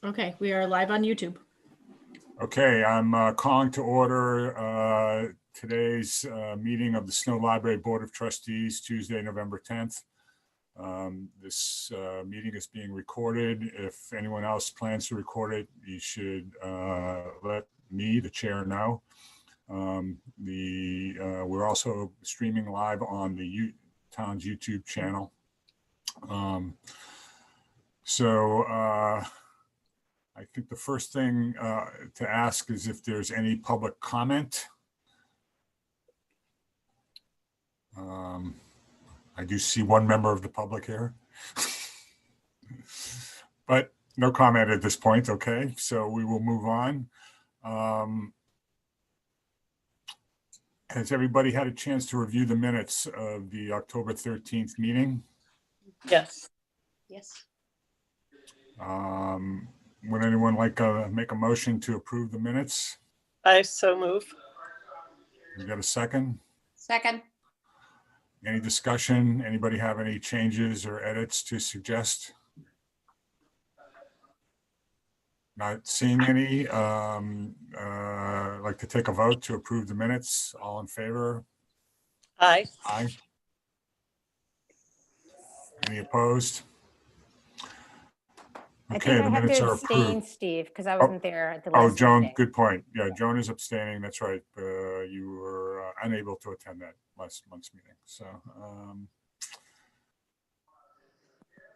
Okay, we are live on YouTube. Okay, I'm calling to order today's meeting of the Snow Library Board of Trustees, Tuesday, November 10th. This meeting is being recorded. If anyone else plans to record it, you should let me, the chair, know. We're also streaming live on the town's YouTube channel. I think the first thing to ask is if there's any public comment. I do see one member of the public here, but no comment at this point. Okay, so we will move on. Has everybody had a chance to review the minutes of the October 13th meeting? Yes. Yes. Would anyone like to make a motion to approve the minutes? I so move. We got a second? Second. Any discussion? Anybody have any changes or edits to suggest? Not seeing any. I'd like to take a vote to approve the minutes. All in favor? Aye. Aye. Any opposed? Okay, the minutes are approved. Steve, because I wasn't there at the last Oh, Joan, meeting. good point. Yeah, Joan is abstaining. That's right. You were unable to attend that last month's meeting. So,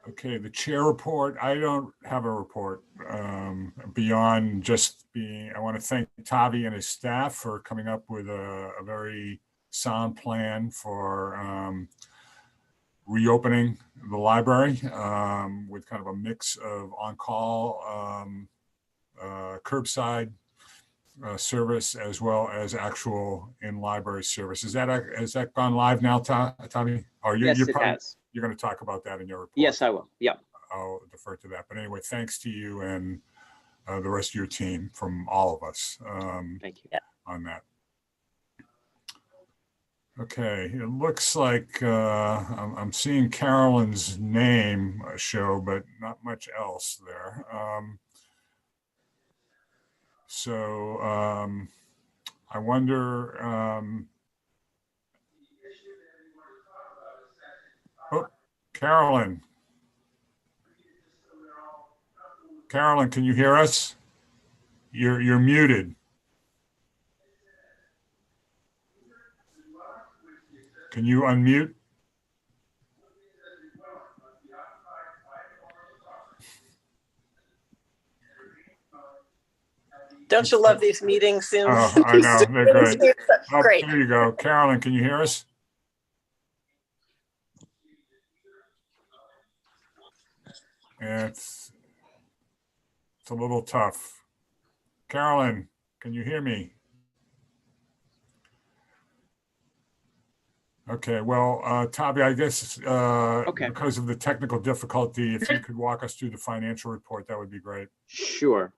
okay, the chair report. I don't have a report beyond just being, I want to thank Tavi and his staff for coming up with a very sound plan for reopening the library with kind of a mix of on-call, curbside service, as well as actual in-library service. Has that gone live now, Tommy? Yes, it has. You're going to talk about that in your report. Yes, I will. Yeah. I'll defer to that. But anyway, thanks to you and the rest of your team from all of us Thank you. on that. Okay, it looks like I'm seeing Carolyn's name show, but not much else there. I wonder, oh, Carolyn. Carolyn, can you hear us? You're muted. Can you unmute? Don't you love these meetings? Oh, I know, they're great. Oh, Great. there you go. Carolyn, can you hear us? It's a little tough. Carolyn, can you hear me? Okay, well, Tavi, I guess because of the technical difficulty, if you could walk us through the financial report, that would be great. Sure.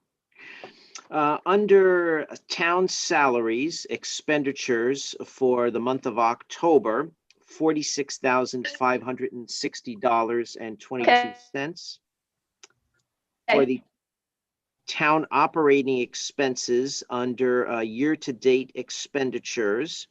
Under town salaries, expenditures for the month of October, $46,560.22. For the town operating expenses under year-to-date expenditures,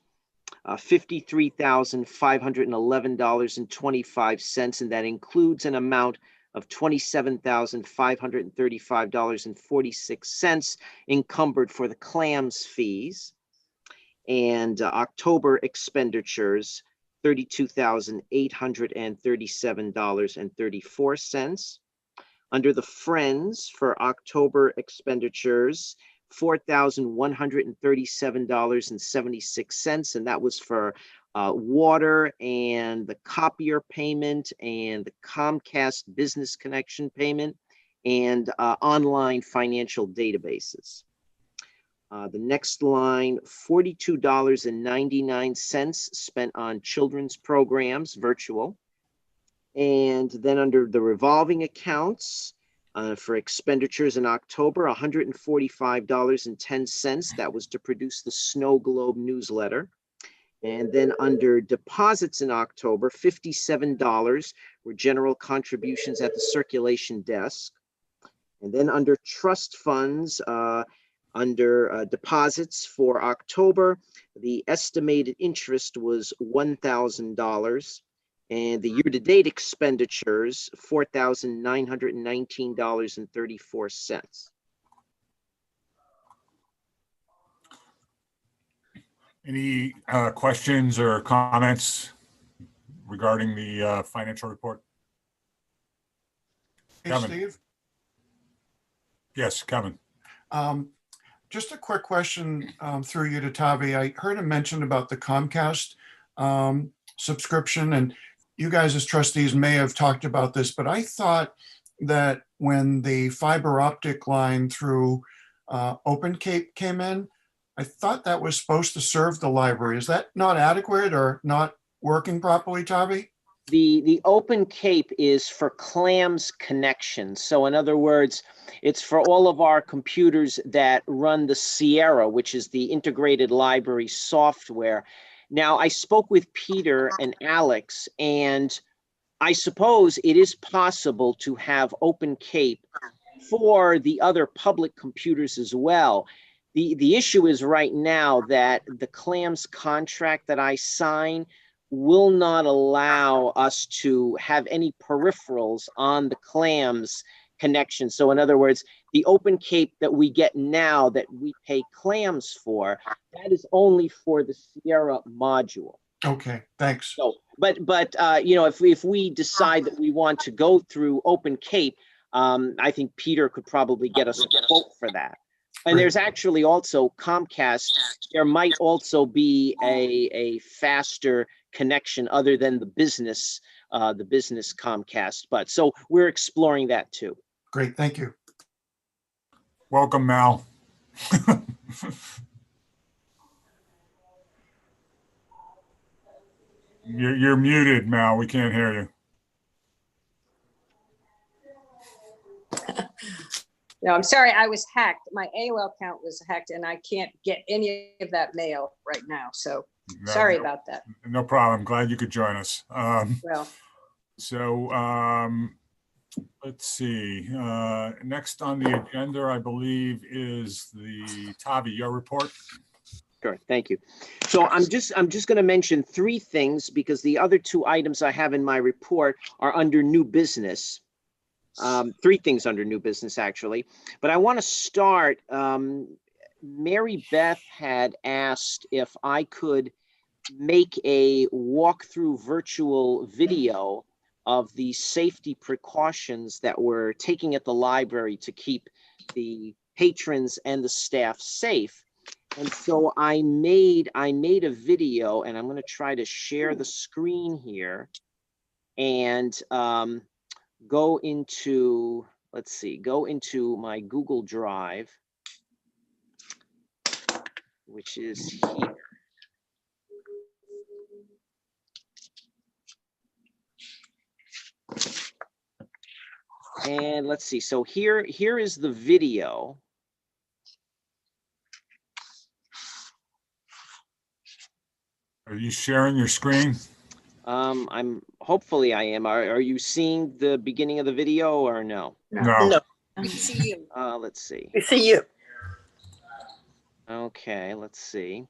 $53,511.25, and that includes an amount of $27,535.46 encumbered for the clams fees. And October expenditures, $32,837.34. Under the Friends for October expenditures, $4,137.76, and that was for water and the copier payment and the Comcast business connection payment and online financial databases. The next line, $42.99 spent on children's programs, virtual. And then under the revolving accounts, for expenditures in October, $145.10. That was to produce the Snow Globe newsletter. And then under deposits in October, $57 were general contributions at the circulation desk. And then under trust funds, under deposits for October, the estimated interest was $1,000. And the year-to-date expenditures, $4,919.34. Any questions or comments regarding the financial report? Hey, Kevin. Steve. Yes, Kevin. Just a quick question through you to Tavi. I heard him mention about the Comcast subscription, and you guys as trustees may have talked about this, but I thought that when the fiber optic line through Open Cape came in, I thought that was supposed to serve the library. Is that not adequate or not working properly, Tavi? The Open Cape is for CLAMS connection. So in other words, it's for all of our computers that run the Sierra, which is the integrated library software. Now, I spoke with Peter and Alex, and I suppose it is possible to have Open Cape for the other public computers as well. The issue is right now that the CLAMS contract that I sign will not allow us to have any peripherals on the CLAMS connection. So in other words, the Open Cape that we get now that we pay CLAMS for, that is only for the Sierra module. Okay, thanks. So, but you know, if we decide that we want to go through Open Cape, I think Peter could probably get us a quote for that. And Great. there's actually also Comcast. There might also be a faster connection other than the business Comcast. But so we're exploring that too. Great, thank you. Welcome, Mal. You're muted, Mal. We can't hear you. No, I'm sorry, I was hacked. My AOL account was hacked and I can't get any of that mail right now. So sorry about that. No problem. Glad you could join us. Well, So let's see. Next on the agenda, I believe, is the Tavi, your report. Sure, thank you. So I'm just going to mention three things because the other two items I have in my report are under new business. Three things under new business, actually. But I want to start. Mary Beth had asked if I could make a walkthrough virtual video of the safety precautions that we're taking at the library to keep the patrons and the staff safe. And so I made a video, and I'm going to try to share the screen here and go into, let's see, go into my Google Drive, which is here. And let's see, so here is the video. Are you sharing your screen? Hopefully I am. Are you seeing the beginning of the video or no? No. No, we see you. Let's see. we see you. Okay, let's see.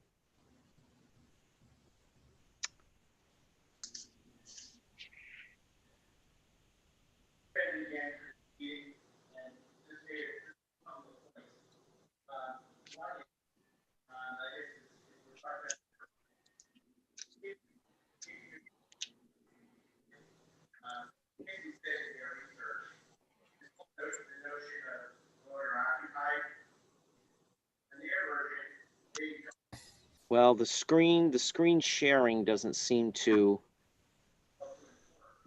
Well, the screen sharing doesn't seem to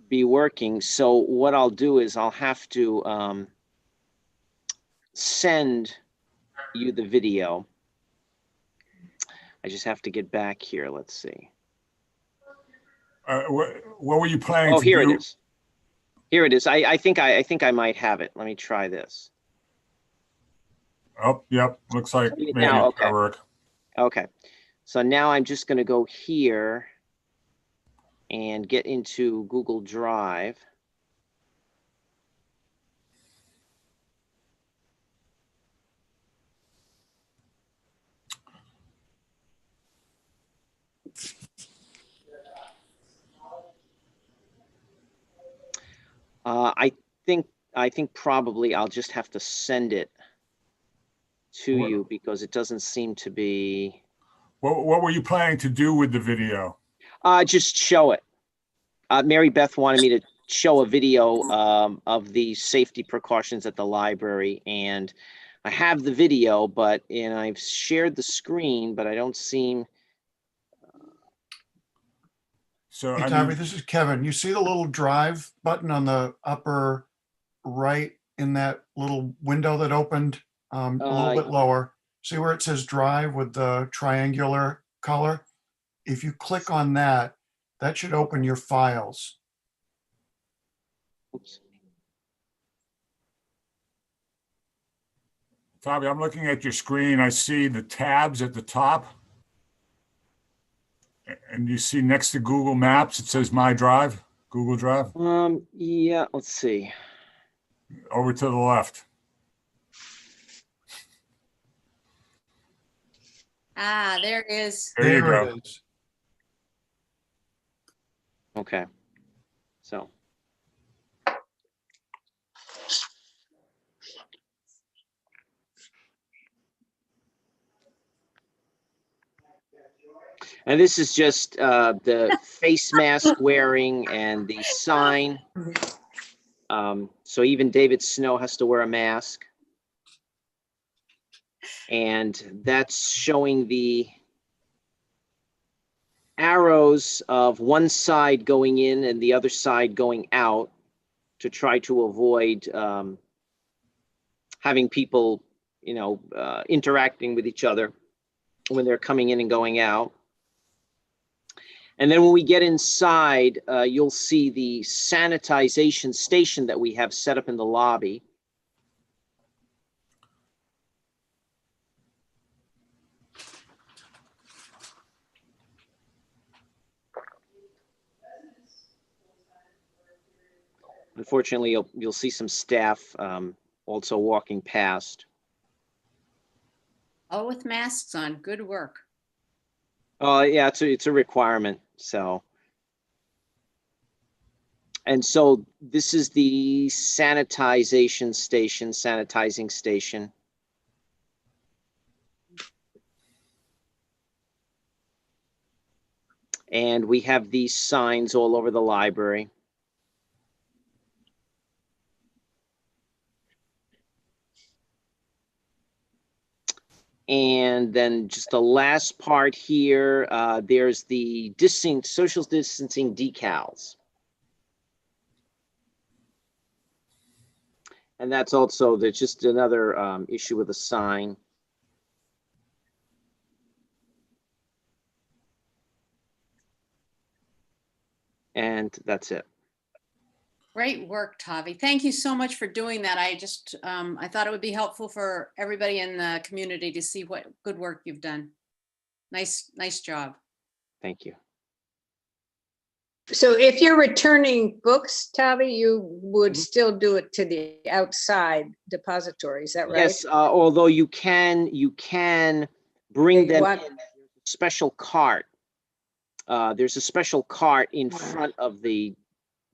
be working. So what I'll do is I'll have to send you the video. I just have to get back here. Let's see. What were you planning Oh, to here do? it is. Here it is. I think I might have it. Let me try this. Oh, yep. Looks like maybe Now, it's gonna work. Okay. So now I'm just going to go here and get into Google Drive. I think probably I'll just have to send it to What- you because it doesn't seem to be. What were you planning to do with the video? Just show it. Mary Beth wanted me to show a video of the safety precautions at the library, and I have the video, but I've shared the screen, but I don't seem. So, Hey, I Tommy, mean, this is Kevin. You see the little drive button on the upper right in that little window that opened a little bit lower? See where it says drive with the triangular color? If you click on that, that should open your files. Oops. Tavi, I'm looking at your screen. I see the tabs at the top. And you see next to Google Maps, it says My Drive, Google Drive, Yeah, let's see. over to the left. Ah, there is. There you go. it is. Okay. So. And this is just the face mask wearing and the sign. So even David Snow has to wear a mask. And that's showing the arrows of one side going in and the other side going out to try to avoid having people, interacting with each other when they're coming in and going out. And then when we get inside, you'll see the sanitization station that we have set up in the lobby. Unfortunately, you'll see some staff also walking past. All with masks on. Good work. Oh, yeah, it's a requirement. So, and so this is the sanitizing station. And we have these signs all over the library. And then just the last part here, there's the social distancing decals. And that's also, there's just another issue with a sign. And that's it. Great work, Tavi. Thank you so much for doing that. I thought it would be helpful for everybody in the community to see what good work you've done. Nice job. Thank you. So if you're returning books, Tavi, you would still do it to the outside depository, is that right? Yes, although you can bring them in special cart. There's a special cart in front of the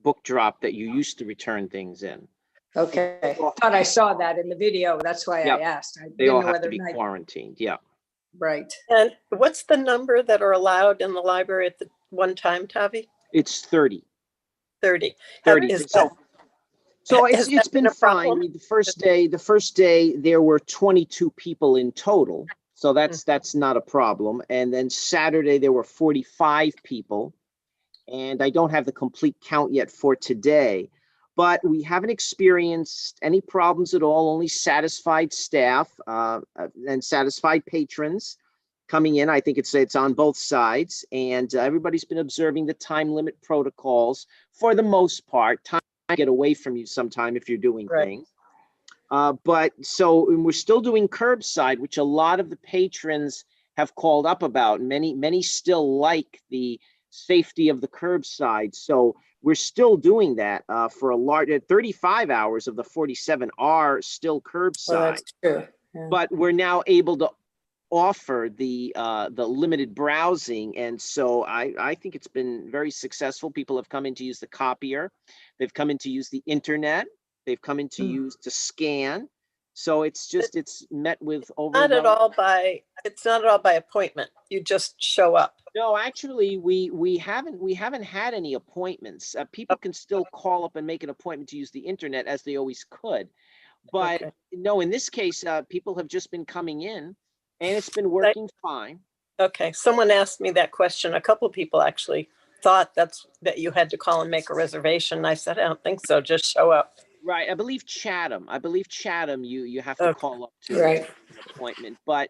book drop that you used to return things in. Okay, I thought I saw that in the video. That's why Yep. I asked. I They all didn't know have to whether be quarantined. Yeah. right. And what's the number that are allowed in the library at the one time, Tavi? It's 30. 30. 30. Is So has it's that been been a fine. I problem? mean, the first day there were 22 people in total. So that's not a problem. And then Saturday there were 45 people. And I don't have the complete count yet for today, but we haven't experienced any problems at all, only satisfied staff and satisfied patrons coming in. I think it's on both sides, and everybody's been observing the time limit protocols for the most part. Time to get away from you sometime if you're doing Right. things. But so we're still doing curbside, which a lot of the patrons have called up about. Many still like the safety of the curbside. So we're still doing that for a large 35 hours of the 47 are still Well, curbside. that's true. Yeah. But we're now able to offer the limited browsing. And so I think it's been very successful. People have come in to use the copier. They've come in to use the internet. They've come in to use to scan. So it's met with Not at overwhelming. all by, it's not at all by appointment. You just show up. No, actually, we haven't had any appointments. People can still call up and make an appointment to use the internet as they always could. But Okay. no, in this case, people have just been coming in and it's been working fine. Okay, someone asked me that question. A couple of people actually thought that you had to call and make a reservation. I said, I don't think so. Just show up. Right. I believe Chatham, you have to Okay. call up to Right. make an appointment. But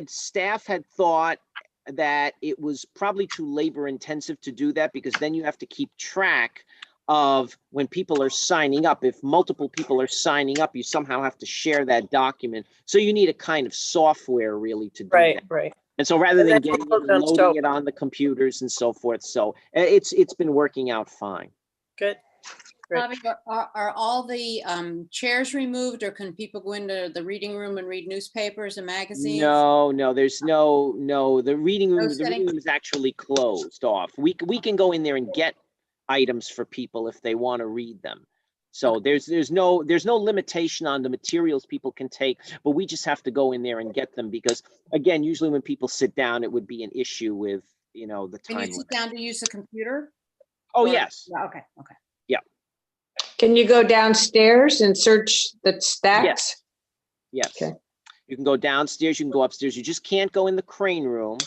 staff had thought that it was probably too labor intensive to do that, because then you have to keep track of when people are signing up. If multiple people are signing up, you somehow have to share that document. So you need a kind of software really to do Right, that. right. And so rather And than then getting people it and don't show loading it on the computers and so forth. So it's been working out fine. Good. Great. Bobby, are all the chairs removed, or can people go into the reading room and read newspapers and magazines? No, there's no, the reading room setting? is actually closed off. We can go in there and get items for people if they want to read them. So there's no limitation on the materials people can take, but we just have to go in there and get them, because again, usually when people sit down, it would be an issue with, the Can time you sit limit. down to use the computer? Oh, Or- yes. Yeah, okay. Can you go downstairs and search the stacks? Yes. Okay. You can go downstairs, you can go upstairs. You just can't go in the crane room,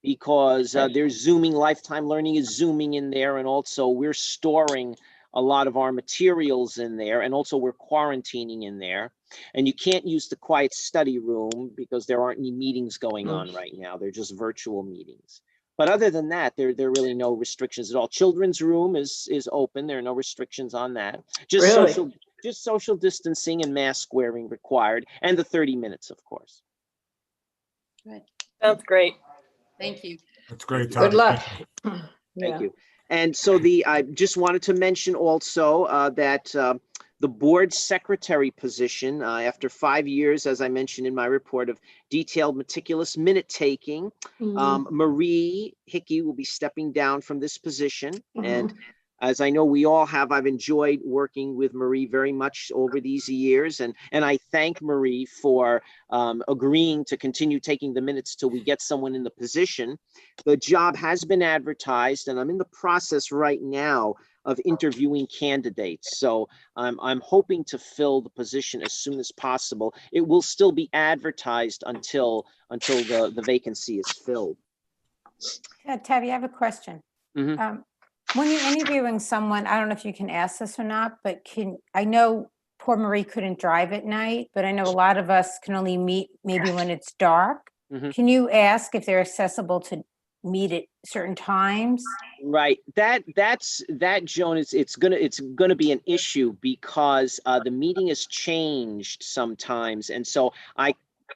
because Right. there's Zooming. Lifetime Learning is Zooming in there. And also we're storing a lot of our materials in there. And also we're quarantining in there. And you can't use the quiet study room because there aren't any meetings going on right now. They're just virtual meetings. But other than that, there are really no restrictions at all. Children's room is open. There are no restrictions on that. Just Really? social distancing and mask wearing required, and the 30 minutes, of course. Good. Sounds great. Thank you. That's great, Good Tommy. luck. Thank Yeah. you. And so I just wanted to mention also that the board secretary position, after 5 years, as I mentioned in my report, of detailed, meticulous minute taking, Marie Hickey will be stepping down from this position. And as I know we all have, I've enjoyed working with Marie very much over these years. And I thank Marie for agreeing to continue taking the minutes till we get someone in the position. The job has been advertised, and I'm in the process right now of interviewing candidates. So I'm hoping to fill the position as soon as possible. It will still be advertised until the vacancy is filled. Tavi, I have a question. Mhm. When you're interviewing someone, I don't know if you can ask this or not, but I know poor Marie couldn't drive at night, but I know a lot of us can only meet maybe when it's dark. Mhm. Can you ask if they're accessible to meet at certain times? Right. That Joan, it's gonna be an issue, because the meeting has changed sometimes, and so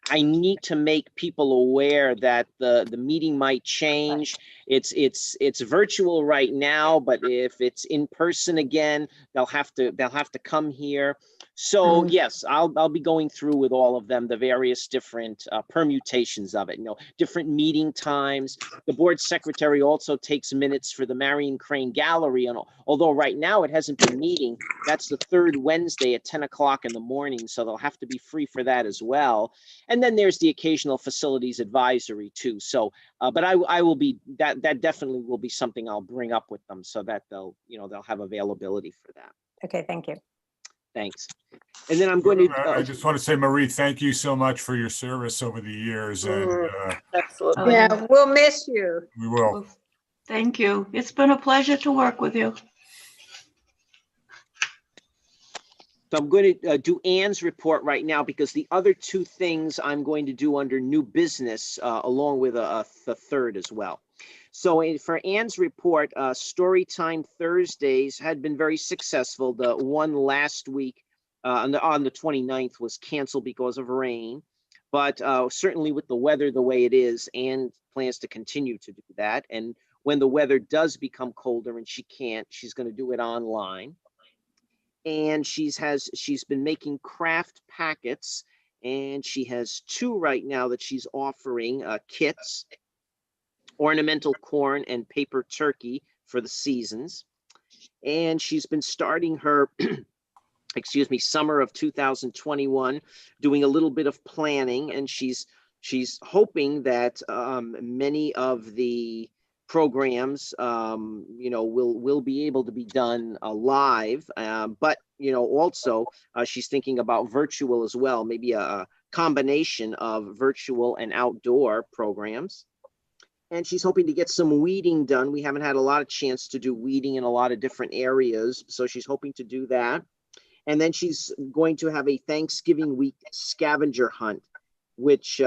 I need to make people aware that the meeting might change. It's virtual right now, but if it's in person again, they'll have to come here. So yes, I'll be going through with all of them the various different permutations of it. Different meeting times. The board secretary also takes minutes for the Marion Crane Gallery, and although right now it hasn't been meeting, that's the third Wednesday at 10 o'clock in the morning, so they'll have to be free for that as well. And then there's the occasional facilities advisory too. So, but I will be, that definitely will be something I'll bring up with them, so that they'll have availability for that. Okay, thank you. Thanks. And then I'm going to. I just want to say, Marie, thank you so much for your service over the years, and Absolutely. Yeah, we'll miss you. we will. Thank you. It's been a pleasure to work with you. So I'm going to do Ann's report right now, because the other two things I'm going to do under new business, along with the third as well. So for Ann's report, Storytime Thursdays had been very successful. The one last week on the 29th was canceled because of rain. But certainly with the weather the way it is, Ann plans to continue to do that. And when the weather does become colder and she can't, she's going to do it online. And she's been making craft packets, And she has 2 right now that she's offering, kits, ornamental corn and paper turkey for the seasons. And she's been starting her excuse me, summer of 2021, doing a little bit of planning, and she's hoping that many of the programs, will be able to be done live, but also she's thinking about virtual as well, maybe a combination of virtual and outdoor programs. And she's hoping to get some weeding done. We haven't had a lot of chance to do weeding in a lot of different areas, so she's hoping to do that. And then she's going to have a Thanksgiving week scavenger hunt, which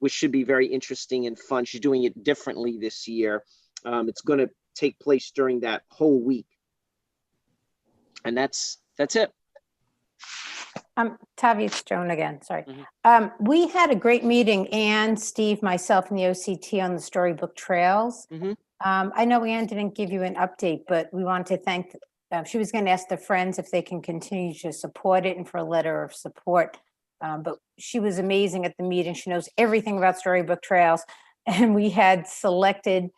should be very interesting and fun. She's doing it differently this year. It's going to take place during that whole week. And that's it. Tavi, it's Joan again, sorry. Mm-hmm. We had a great meeting, Ann, Steve, myself, and the OCT on the Storybook Trails. Mm-hmm. I know Ann didn't give you an update, but we want to thank, she was going to ask the friends if they can continue to support it and for a letter of support. But she was amazing at the meeting. She knows everything about Storybook Trails. And we had selected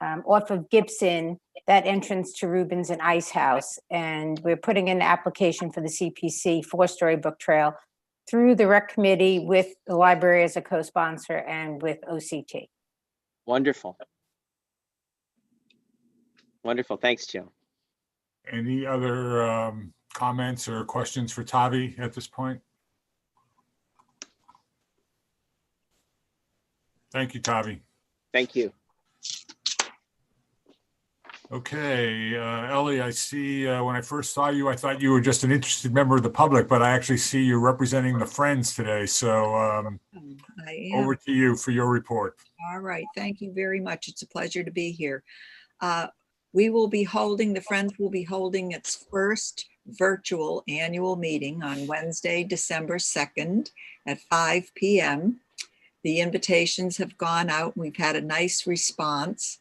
off of Gibson, that entrance to Rubens and Ice House. And we're putting in an application for the CPC for Storybook Trail through the rec committee with the library as a co-sponsor and with OCT. Wonderful. Wonderful. Thanks, Joe. Any other comments or questions for Tavi at this point? Thank you, Tavi. Thank you. Okay, Ellie, I see when I first saw you, I thought you were just an interested member of the public, but I actually see you representing the Friends today. So I am. over to you for your report. All right. Thank you very much. It's a pleasure to be here. The Friends will be holding its first virtual annual meeting on Wednesday, December 2nd at 5 p.m. The invitations have gone out. We've had a nice response.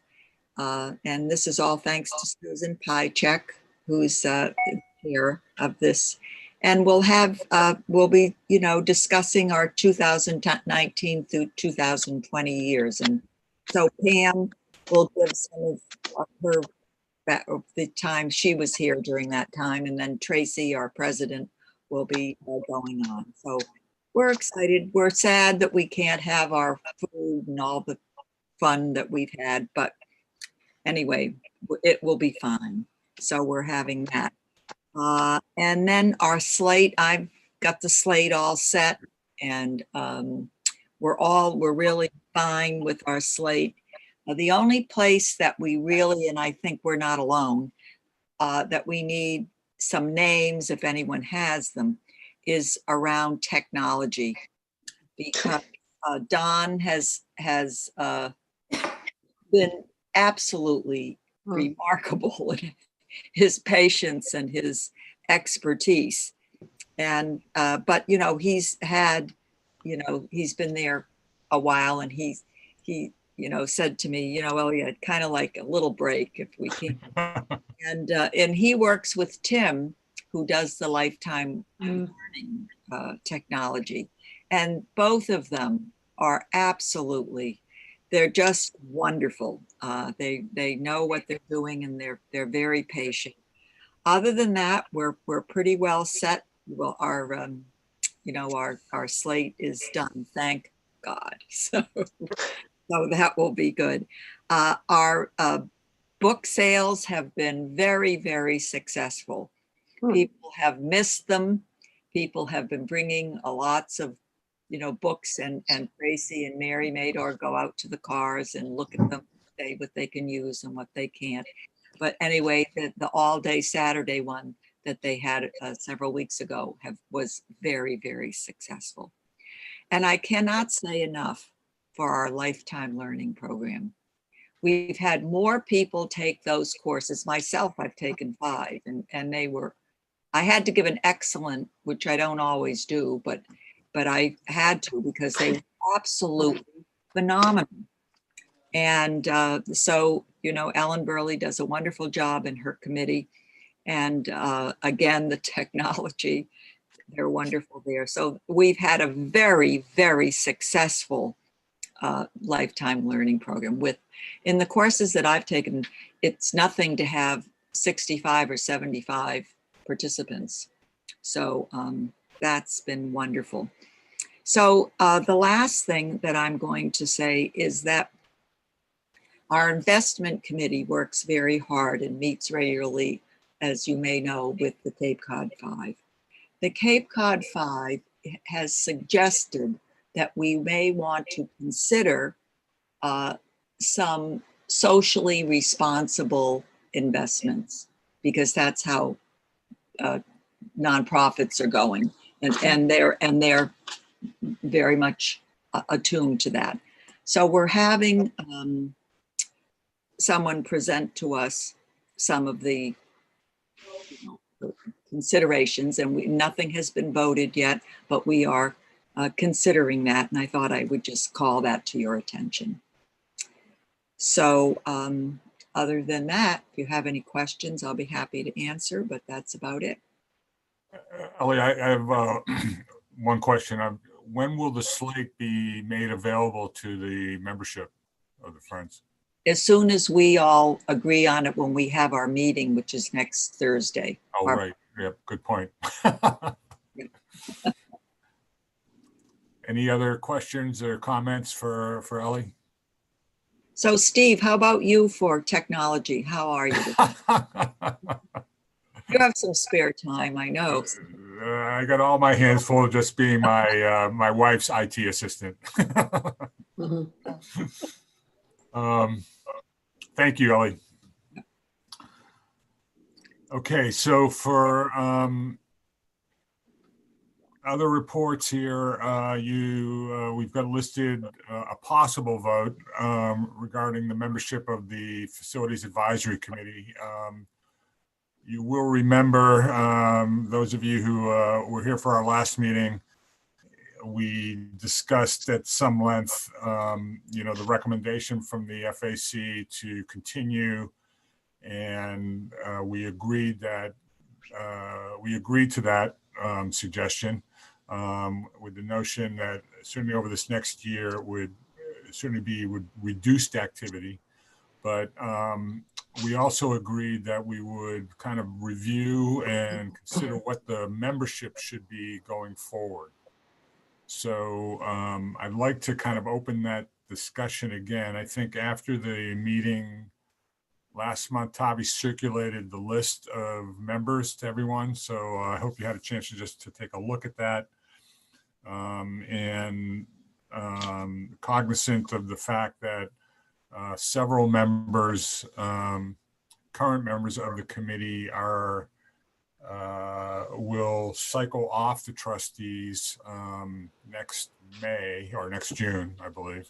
And this is all thanks to Susan Pychek, who's the chair of this. And we'll be, discussing our 2019 through 2020 years. And so Pam will give some of her, the time she was here during that time. And then Tracy, our president, will be going on. So we're excited. We're sad that we can't have our food and all the fun that we've had, but anyway, it will be fine. So we're having that. And then our slate, I've got the slate all set, and we're really fine with our slate. The only place that we really, and I think we're not alone, that we need some names, if anyone has them, is around technology, because Don has been absolutely remarkable in his patience and his expertise. And but he's been there a while, and he said to me, Elliot, I'd kind of like a little break if we can. And he works with Tim, who does the lifetime learning technology, and both of them are they're just wonderful. They know what they're doing, and they're very patient. Other than that, we're pretty well set. Well, our slate is done, thank God. So that will be good. Our book sales have been very, very successful. People have missed them. People have been bringing lots of books, and Tracy and Mary Mador go out to the cars and look at them, say what they can use and what they can't. But anyway, the all-day Saturday one that they had several weeks ago was very, very successful. And I cannot say enough for our lifetime learning program. We've had more people take those courses. Myself, I've taken 5, and I had to give an excellent, which I don't always do, but I had to, because they were absolutely phenomenal. And so, Ellen Burley does a wonderful job in her committee. And again, the technology, They're wonderful there. So we've had a very, very successful lifetime learning program. In the courses that I've taken, it's nothing to have 65 or 75 participants. So that's been wonderful. So the last thing that I'm going to say is that our investment committee works very hard and meets regularly, as you may know, with the Cape Cod Five. The Cape Cod Five has suggested that we may want to consider some socially responsible investments, because that's how nonprofits are going, and they're very much attuned to that. So we're having someone present to us some of the considerations, and nothing has been voted yet, but we are considering that, and I thought I would just call that to your attention. So other than that, if you have any questions, I'll be happy to answer, but that's about it. Ellie, I have one question. When will the slate be made available to the membership of the Friends? As soon as we all agree on it when we have our meeting, which is next Thursday. Oh, right. Yep. Good point. Any other questions or comments for Ellie? So Steve, how about you for technology? How are you? You have some spare time, I know. I got all my hands full of just being my my wife's IT assistant. Thank you, Ellie. Okay, so for other reports here, we've got listed a possible vote regarding the membership of the Facilities Advisory Committee. You will remember, those of you who were here for our last meeting, we discussed at some length, the recommendation from the FAC to continue, and we agreed to that suggestion, with the notion that certainly over this next year would certainly be reduced activity, but we also agreed that we would kind of review and consider what the membership should be going forward. So I'd like to kind of open that discussion again. I think after the meeting last month, Tavi circulated the list of members to everyone. So I hope you had a chance to take a look at that. And cognizant of the fact that several members, current members of the committee will cycle off the trustees next May or next June, I believe.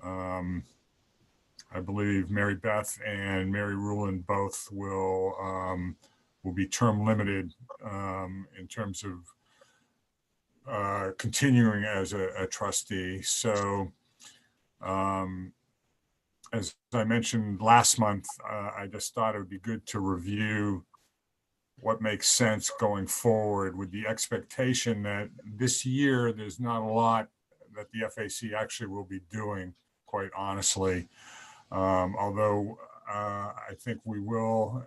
I believe Mary Beth and Mary Rulin both will be term limited in terms of continuing as a trustee. So as I mentioned last month, I just thought it would be good to review what makes sense going forward, with the expectation that this year there's not a lot that the FAC actually will be doing, quite honestly. Although I think we will,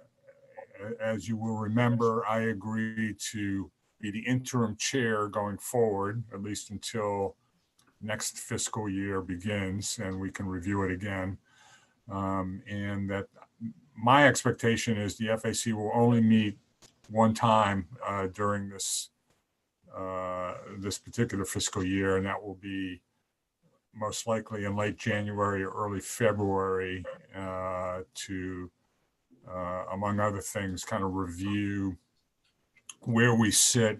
as you will remember, I agreed to be the interim chair going forward, at least until next fiscal year begins and we can review it again. And that my expectation is the FAC will only meet one time during this particular fiscal year, and that will be most likely in late January or early February to, among other things, kind of review where we sit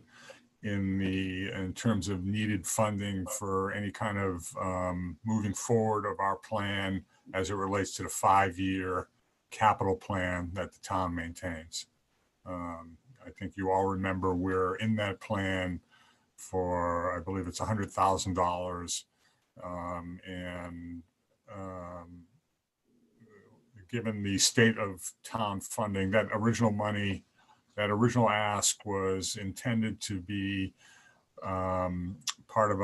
in terms of needed funding for any kind of moving forward of our plan as it relates to the 5-year capital plan that the town maintains. I think you all remember we're in that plan for, I believe it's $100,000. And given the state of town funding, that original money that original ask was intended to be part of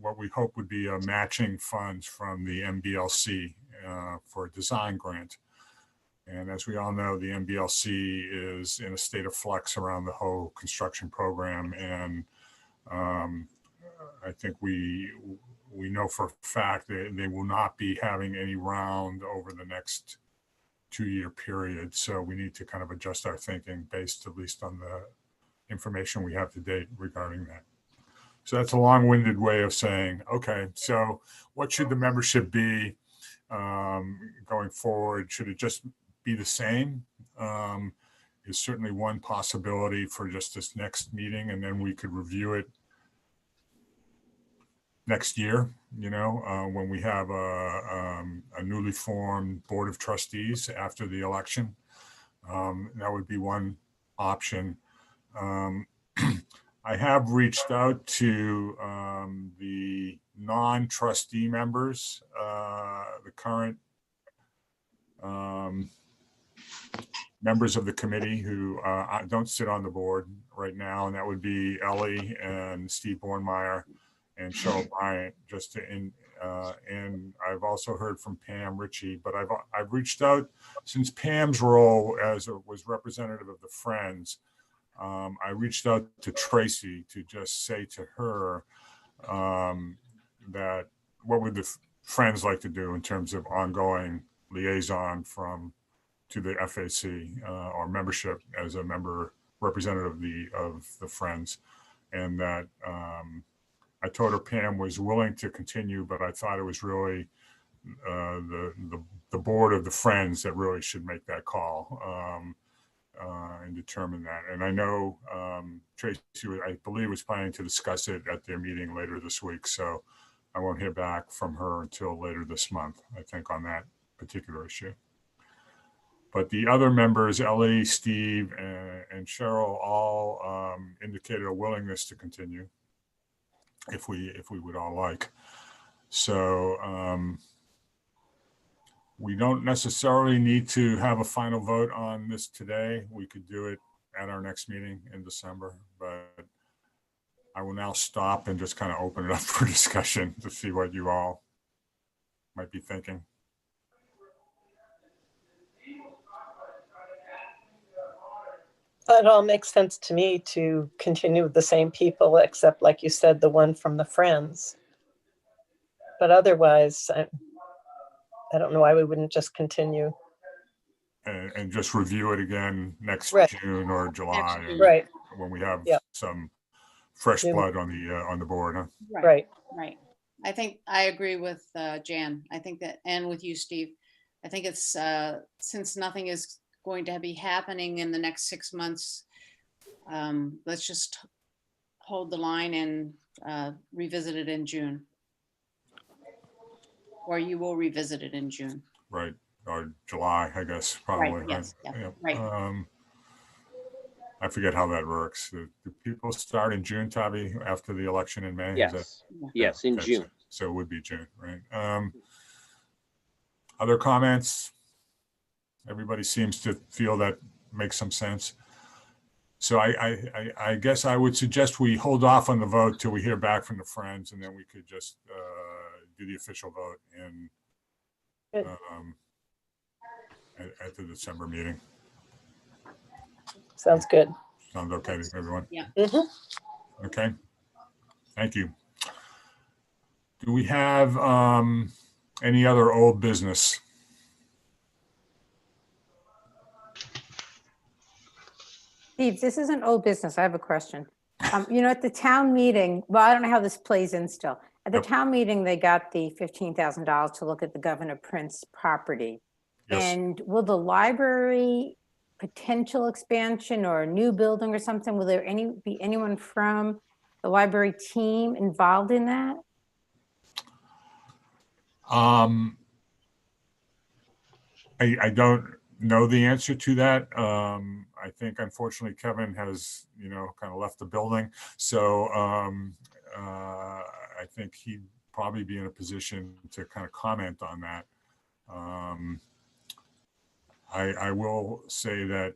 what we hope would be a matching funds from the MBLC for a design grant. And as we all know, the MBLC is in a state of flux around the whole construction program. And I think we know for a fact that they will not be having any round over the next 2-year period. So we need to kind of adjust our thinking based at least on the information we have to date regarding that. So that's a long-winded way of saying, okay, so what should the membership be going forward? Should it just be the same? Is certainly one possibility for just this next meeting, and then we could review it next year, when we have a newly formed board of trustees after the election. That would be one option. I have reached out to the non-trustee members, the current members of the committee who don't sit on the board right now, and that would be Ellie and Steve Bornmeyer and Cheryl Bryant, and I've also heard from Pam Ritchie, but I've reached out since Pam's role was representative of the Friends. I reached out to Tracy to just say to her that what would the Friends like to do in terms of ongoing liaison to the FAC or membership as a member representative of the Friends, and that I told her Pam was willing to continue, but I thought it was really the board of the Friends that really should make that call and determine that. And I know Tracy, I believe, was planning to discuss it at their meeting later this week, so I won't hear back from her until later this month, I think, on that particular issue. But the other members, Ellie, Steve, and Cheryl, all indicated a willingness to continue if we would all like. So we don't necessarily need to have a final vote on this today. We could do it at our next meeting in December, but I will now stop and just kind of open it up for discussion to see what you all might be thinking. It all makes sense to me to continue with the same people, except, like you said, the one from the Friends. But otherwise, I don't know why we wouldn't just continue. And just review it again next Right. June or July, Next June. Right, when we have Yep. some fresh Yeah. blood on the board. Huh? right. Right. I think I agree with Jan. I think that, and with you, Steve. I think it's since nothing is going to be happening in the next 6 months, let's just hold the line and revisit it in June. Or you will revisit it in June. Right, or July, I guess, probably. Right, yes, yeah, Yep. right. I forget how that works. Do people start in June, Tavi, after the election in May? Is that- Yes, yes, in okay, June. So it would be June, right? Other comments? Everybody seems to feel that makes some sense. So I guess I would suggest we hold off on the vote till we hear back from the Friends, and then we could just do the official vote Good. at the December meeting. Sounds good. Sounds okay to everyone? Yeah. Mhm. Okay. Thank you. Do we have any other old business? Steve, this isn't old business. I have a question. At the town meeting, well, I don't know how this plays in still. At the Yep. town meeting, they got the $15,000 to look at the Governor Prince property. Yes. And will the library potential expansion or a new building or something, will there be anyone from the library team involved in that? I don't know the answer to that. I think unfortunately Kevin has, kind of left the building. So I think he'd probably be in a position to kind of comment on that. I will say that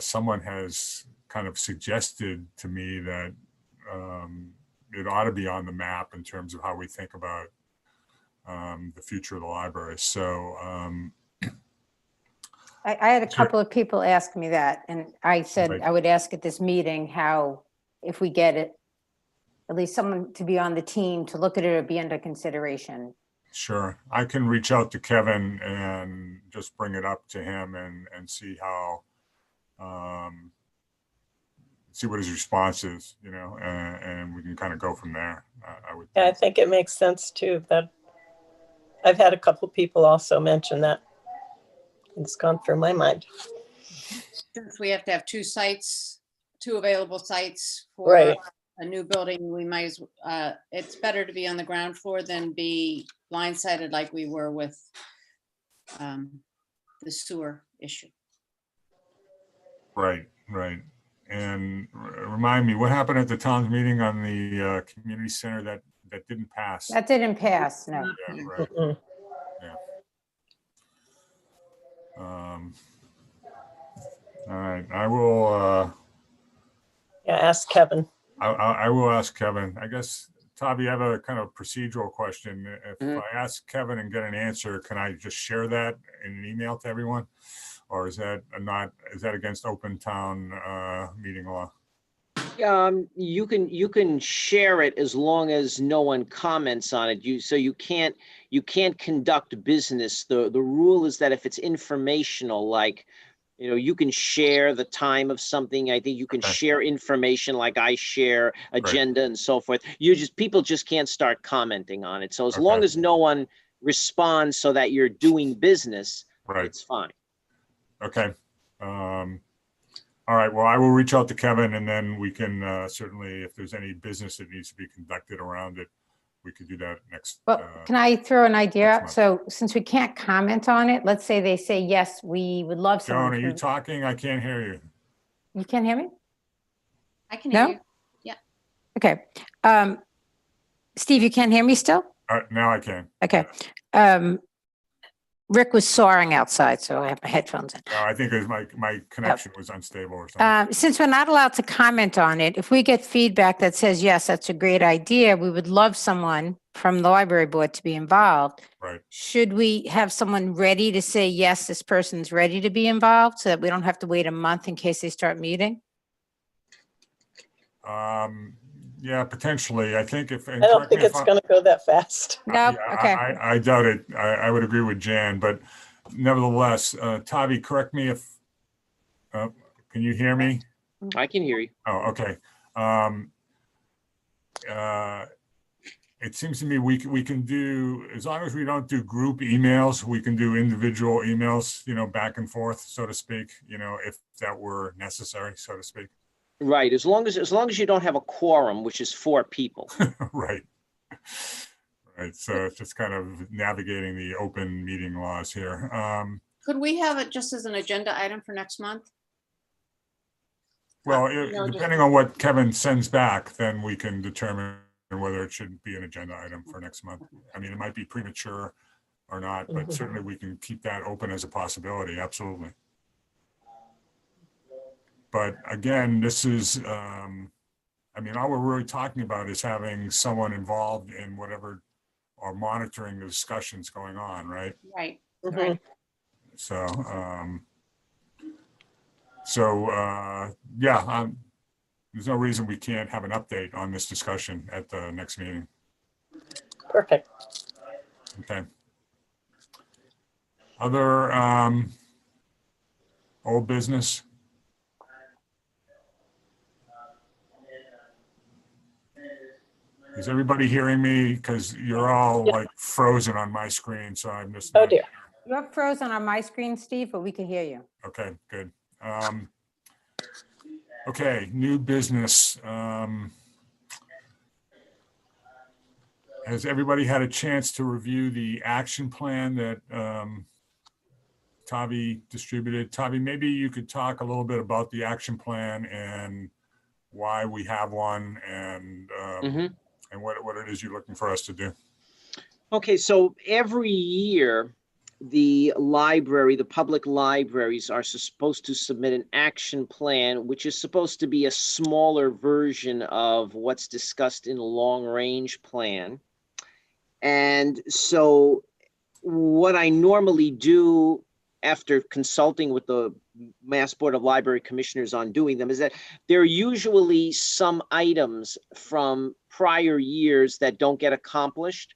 someone has kind of suggested to me that it ought to be on the map in terms of how we think about the future of the library. So I had a Sure. couple of people ask me that, and I said Right. I would ask at this meeting how, if we get it, at least someone to be on the team to look at it or be under consideration. sure, I can reach out to Kevin and just bring it up to him and see how, see what his response is, you know, and we can kind of go from there. I would. Yeah, I think it makes sense too. That I've had a couple people also mention that. It's gone through my mind. Since we have to have two sites, two available sites for Right. a new building, we might as, it's better to be on the ground floor than be blindsided like we were with the sewer issue. Right, right. And remind me, what happened at the town's meeting on the community center that didn't pass? That didn't pass, no. Yeah, right. Mm-mm. Yeah. All right, I will. Yeah, ask Kevin. I will ask Kevin. I guess, Tavi, I have a kind of procedural question. If Mhm. I ask Kevin and get an answer, can I just share that in an email to everyone? Or is that is that against open town meeting law? You can share it as long as no one comments on it. You can't conduct business. The rule is that if it's informational, like, you know, you can share the time of something. I think you can Okay. share information like I share agenda and so forth. People just can't start commenting on it. So as long Okay. as no one responds so that you're doing business, Right. it's fine. Okay. All right. Well, I will reach out to Kevin, and then we can certainly, if there's any business that needs to be conducted around it, we could do that next. Well, can I throw an idea next out? month. So since we can't comment on it, let's say they say, yes, we would love Joan, someone. are you from- talking? I can't hear you. You can't hear me? I can No? hear you. Okay. Steve, you can't hear me still? Now I can. Okay. Rick was soaring outside, so I have my headphones in. No, I think it was my connection was unstable or something. Since we're not allowed to comment on it, if we get feedback that says, yes, that's a great idea, we would love someone from the library board to be involved. Right. Should we have someone ready to say, yes, this person's ready to be involved so that we don't have to wait a month in case they start meeting? Yeah, potentially. I think if. I don't think it's going to go that fast. Nope. Yeah, Okay. I doubt it. I would agree with Jan, but nevertheless, Tavi, correct me if, can you hear me? I can hear you. Oh, okay. It seems to me we can do, as long as we don't do group emails, we can do individual emails, you know, back and forth, so to speak, you know, if that were necessary, so to speak. Right. As long as you don't have a quorum, which is 4 people. Right. Right. So it's just kind of navigating the open meeting laws here. Could we have it just as an agenda item for next month? Well, just- depending on what Kevin sends back, then we can determine whether it should be an agenda item for next month. I mean, it might be premature or not, but certainly we can keep that open as a possibility. Absolutely. But again, this is, I mean, all we're really talking about is having someone involved in whatever, or monitoring the discussions going on, right? Right. Mhm. Right. So, yeah, there's no reason we can't have an update on this discussion at the next meeting. Perfect. Okay. Other old business? Is everybody hearing me? Because you're all Yeah. like frozen on my screen, so I'm just. Oh not- dear. You're frozen on my screen, Steve, but we can hear you. Okay, good. Okay, new business. Has everybody had a chance to review the action plan that Tavi distributed? Tavi, maybe you could talk a little bit about the action plan and why we have one and what it is you're looking for us to do. Okay, so every year the library, the public libraries are supposed to submit an action plan, which is supposed to be a smaller version of what's discussed in a long range plan. And so what I normally do after consulting with the Mass Board of Library Commissioners on doing them is that there are usually some items from prior years that don't get accomplished.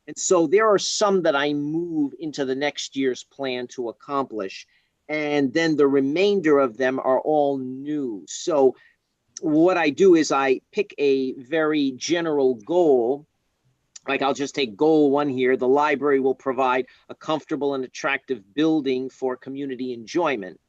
And so there are some that I move into the next year's plan to accomplish. And then the remainder of them are all new. So what I do is I pick a very general goal. Like I'll just take goal 1 here. The library will provide a comfortable and attractive building for community enjoyment.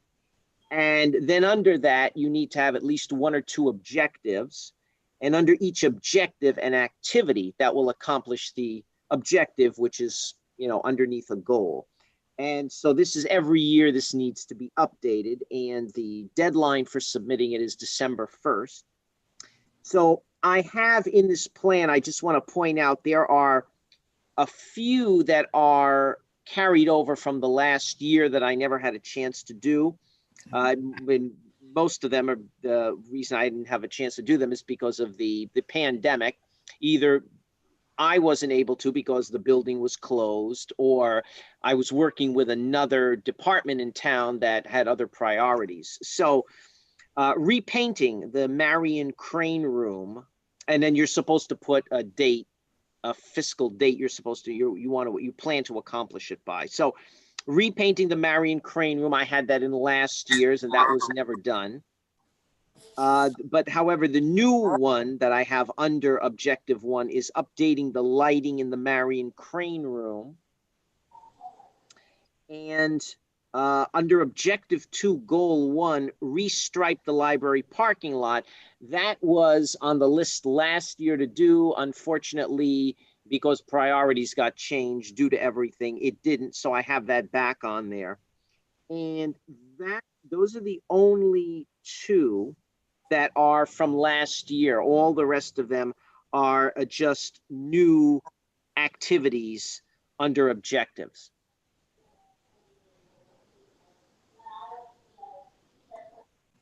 And then under that, you need to have at least 1 or 2 objectives. And under each objective, an activity that will accomplish the objective, which is, you know, underneath a goal. And so this is every year this needs to be updated, and the deadline for submitting it is December 1st. So I have in this plan, I just want to point out there are a few that are carried over from the last year that I never had a chance to do. When most of them are, the reason I didn't have a chance to do them is because of the pandemic. Either I wasn't able to because the building was closed, or I was working with another department in town that had other priorities. So repainting the Marion Crane Room, and then you're supposed to put a date, a fiscal date you're supposed to, you plan to accomplish it by. So repainting the Marion Crane Room, I had that in last year's and that was never done. But however, the new one that I have under objective 1 is updating the lighting in the Marion Crane Room. And under objective 2, goal 1, restripe the library parking lot. That was on the list last year to do. Unfortunately, because priorities got changed due to everything, it didn't. So I have that back on there. And those are the only 2 that are from last year. All the rest of them are just new activities under objectives.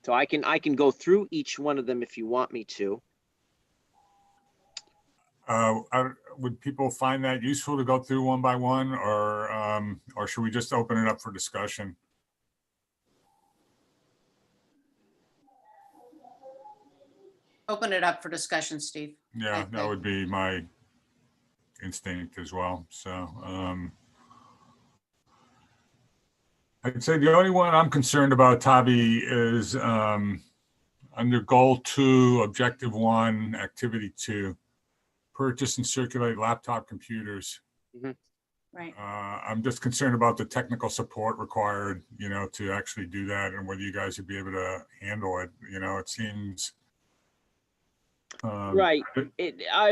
So I can go through each one of them if you want me to. Would people find that useful to go through one by one, or should we just open it up for discussion? Open it up for discussion, Steve. Yeah, that would be my instinct as well. So I'd say the only one I'm concerned about, Tavi, is under goal 2, objective 1, activity 2, purchase and circulate laptop computers. Mm-hmm. Right. I'm just concerned about the technical support required, you know, to actually do that, and whether you guys would be able to handle it. You know, it seems right.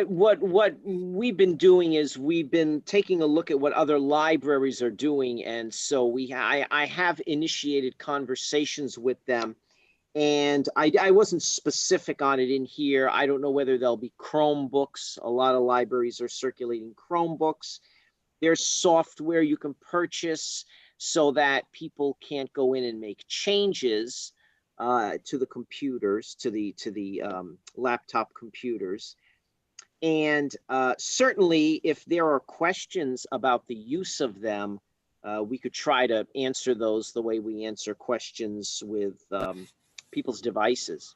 What we've been doing is we've been taking a look at what other libraries are doing, and so I have initiated conversations with them, and I wasn't specific on it in here. I don't know whether there'll be Chromebooks. A lot of libraries are circulating Chromebooks. There's software you can purchase so that people can't go in and make changes to the computers, to the laptop computers. And certainly if there are questions about the use of them, we could try to answer those the way we answer questions with people's devices.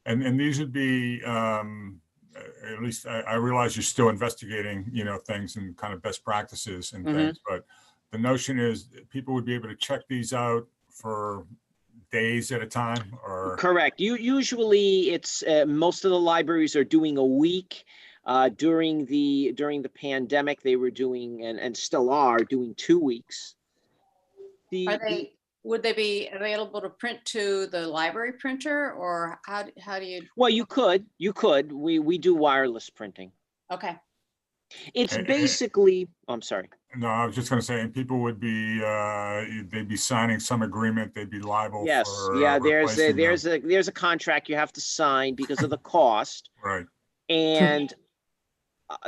And these would be, at least I realize you're still investigating, you know, things and kind of best practices and things, but the notion is people would be able to check these out for days at a time, or? Correct. Usually it's most of the libraries are doing a week. During the pandemic, they were doing and still are doing 2 weeks. Would they be available to print to the library printer, or how do you? Well, you could. We do wireless printing. Okay. It's basically, I'm sorry. No, I was just going to say, and people would be, they'd be signing some agreement, they'd be liable. Yes, for, yeah. There's a contract you have to sign because of the cost. Right. And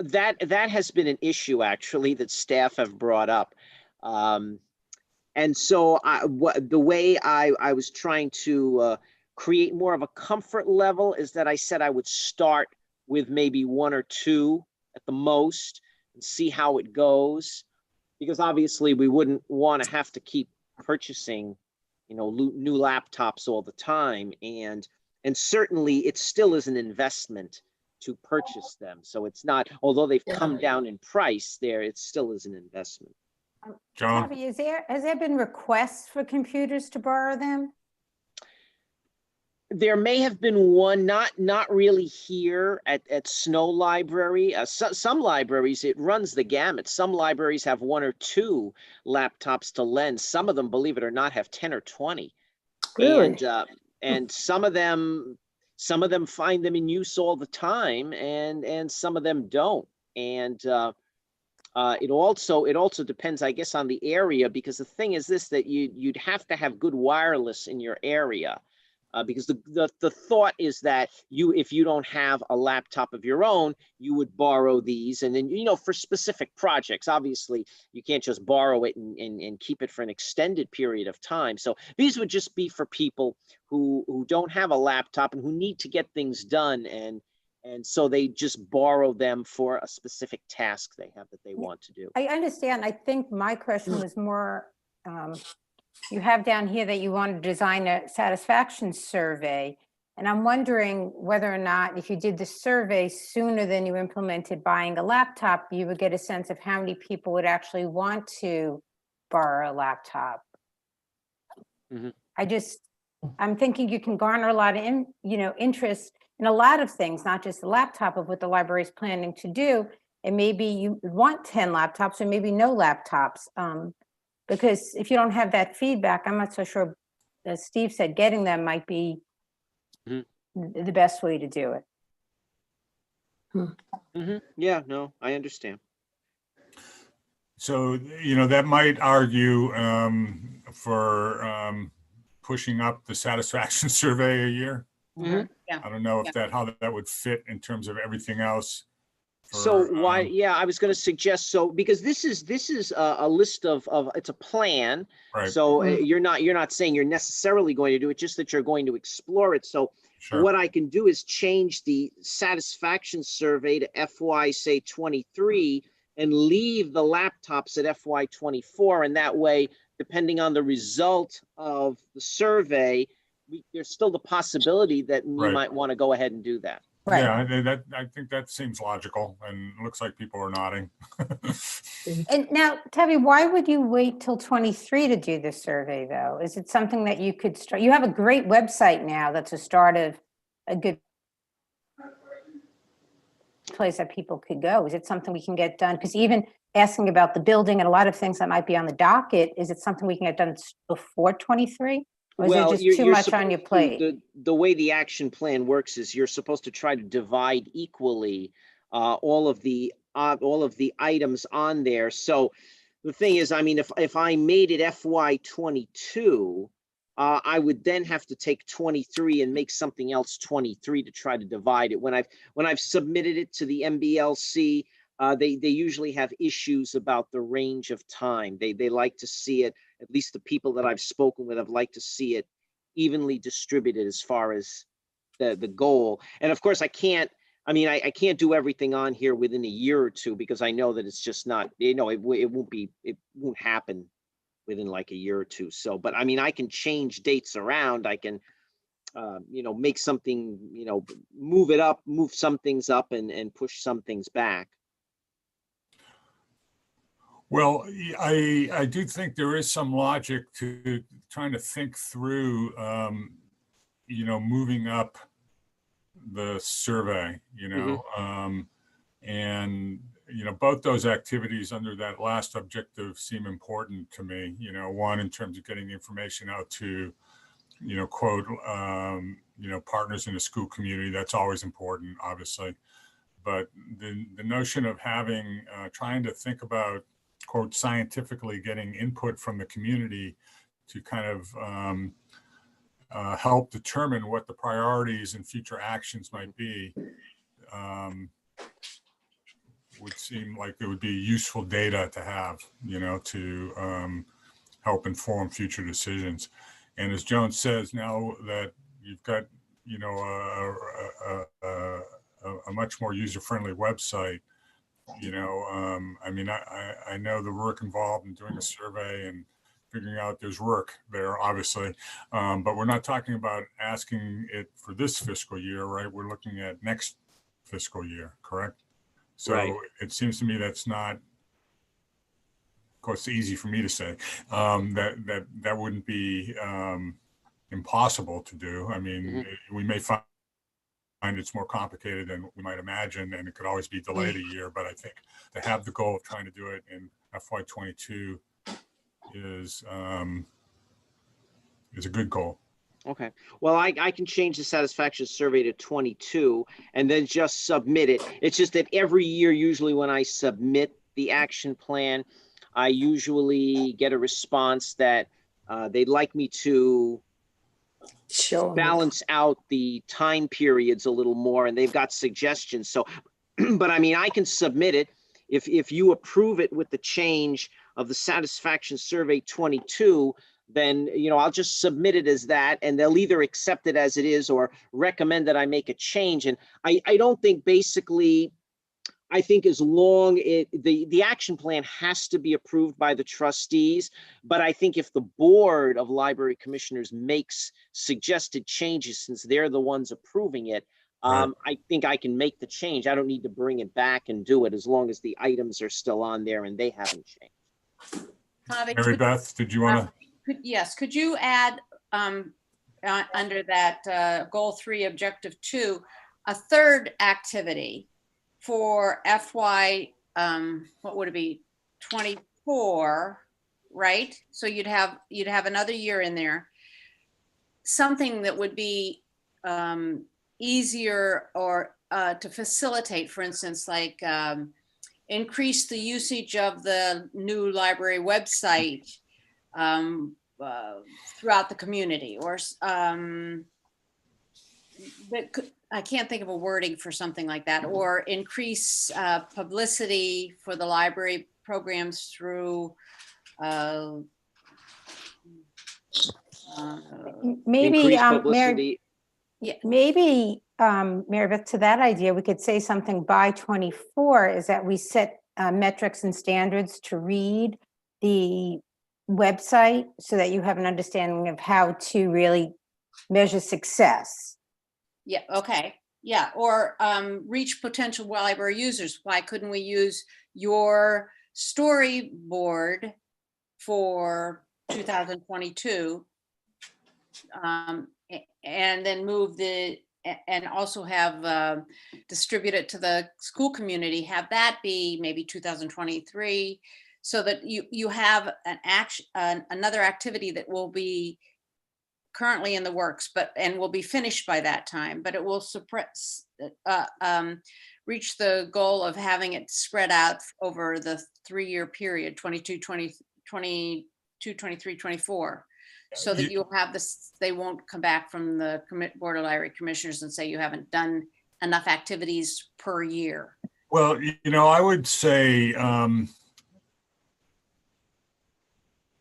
That has been an issue actually that staff have brought up. And so the way I was trying to create more of a comfort level is that I said I would start with maybe 1 or 2 at the most and see how it goes. Because obviously we wouldn't want to have to keep purchasing, new laptops all the time. And certainly it still is an investment to purchase them. So it's not, although they've come down in price there, it still is an investment. John? Tavi, has there been requests for computers to borrow them? There may have been one, not really here at Snow Library. Some libraries, it runs the gamut. Some libraries have 1 or 2 laptops to lend. Some of them, believe it or not, have 10 or 20. Really? And some of them find them in use all the time, and some of them don't. And it also depends, I guess, on the area, because the thing is this, that you'd have to have good wireless in your area. Because the thought is that if you don't have a laptop of your own, you would borrow these, and then for specific projects. Obviously, you can't just borrow it and keep it for an extended period of time. So these would just be for people who don't have a laptop and who need to get things done, and so they just borrow them for a specific task they have that they want to do. I understand. I think my question was more, you have down here that you want to design a satisfaction survey. And I'm wondering whether or not if you did the survey sooner than you implemented buying a laptop, you would get a sense of how many people would actually want to borrow a laptop. Mm-hmm. I'm thinking you can garner a lot of interest in a lot of things, not just the laptop, of what the library is planning to do. And maybe you want 10 laptops or maybe no laptops. Because if you don't have that feedback, I'm not so sure, as Steve said, getting them might be the best way to do it. Mm-hmm. Yeah, no, I understand. So, that might argue for pushing up the satisfaction survey a year. Mm-hmm. Yeah. I don't know how that would fit in terms of everything else. So I was going to suggest, because this is a list of it's a plan. Right. So you're not saying you're necessarily going to do it, just that you're going to explore it. So Sure. what I can do is change the satisfaction survey to FY say 23 and leave the laptops at FY 24. And that way, depending on the result of the survey, there's still the possibility that we might want to go ahead and do that. Right. Yeah, I think that seems logical, and it looks like people are nodding. And now, Tavi, why would you wait till 23 to do the survey, though? Is it something that you could start? You have a great website now that's a start of a good place that people could go. Is it something we can get done? Because even asking about the building and a lot of things that might be on the docket, is it something we can get done before 23? Or is there just too much on your plate? The way the action plan works is you're supposed to try to divide equally all of the items on there. So the thing is, I mean, if I made it FY 22, I would then have to take 23 and make something else 23 to try to divide it. When I've submitted it to the MBLC, they usually have issues about the range of time. They like to see it, at least the people that I've spoken with have liked to see it evenly distributed as far as the goal. And of course, I can't do everything on here within a year or two, because I know that it's just not, it won't happen within like a year or two. So, but I mean, I can change dates around. I can, make something, move some things up and push some things back. Well, I do think there is some logic to trying to think through, moving up the survey, and, both those activities under that last objective seem important to me, one in terms of getting the information out to, quote, partners in the school community. That's always important, obviously. But the notion of having, trying to think about, quote, scientifically getting input from the community to kind of help determine what the priorities and future actions might be, would seem like it would be useful data to have, to help inform future decisions. And as Joan says, now that you've got, a much more user-friendly website, I mean, I know the work involved in doing a survey and figuring out there's work there, obviously, but we're not talking about asking it for this fiscal year, right? We're looking at next fiscal year, correct? So Right. it seems to me that's not, of course, easy for me to say, that wouldn't be impossible to do. I mean, we may find it's more complicated than we might imagine, and it could always be delayed a year, but I think to have the goal of trying to do it in FY22 is a good goal. Okay. Well, I can change the satisfaction survey to 22 and then just submit it. It's just that every year, usually when I submit the action plan, I usually get a response that they'd like me to balance out the time periods a little more, and they've got suggestions. So, but I mean, I can submit it if you approve it with the change of the satisfaction survey 22, then, I'll just submit it as that, and they'll either accept it as it is or recommend that I make a change. And I don't think basically, I think as long the action plan has to be approved by the trustees, but I think if the board of library commissioners makes suggested changes, since they're the ones approving it, Right. I think I can make the change. I don't need to bring it back and do it as long as the items are still on there and they haven't changed. Mary Beth, did you want to? Yes, could you add under that goal 3, objective 2, a third activity for FY, what would it be, 24, right? So you'd have another year in there. Something that would be easier or to facilitate, for instance, like increase the usage of the new library website throughout the community, or I can't think of a wording for something like that, or increase publicity for the library programs through Maybe, Increase Mary, publicity. maybe, Mary Beth, to that idea, we could say something by 24 is that we set metrics and standards to read the website so that you have an understanding of how to really measure success. Yeah, okay. Yeah, or reach potential library users. Why couldn't we use your storyboard for 2022 and then move and also have distribute it to the school community, have that be maybe 2023, so that you have an action, another activity that will be currently in the works, and will be finished by that time, but it will reach the goal of having it spread out over the 3-year period, 22, 23, 24. So that you'll have this, they won't come back from the Board of Library Commissioners and say you haven't done enough activities per year. Well, I would say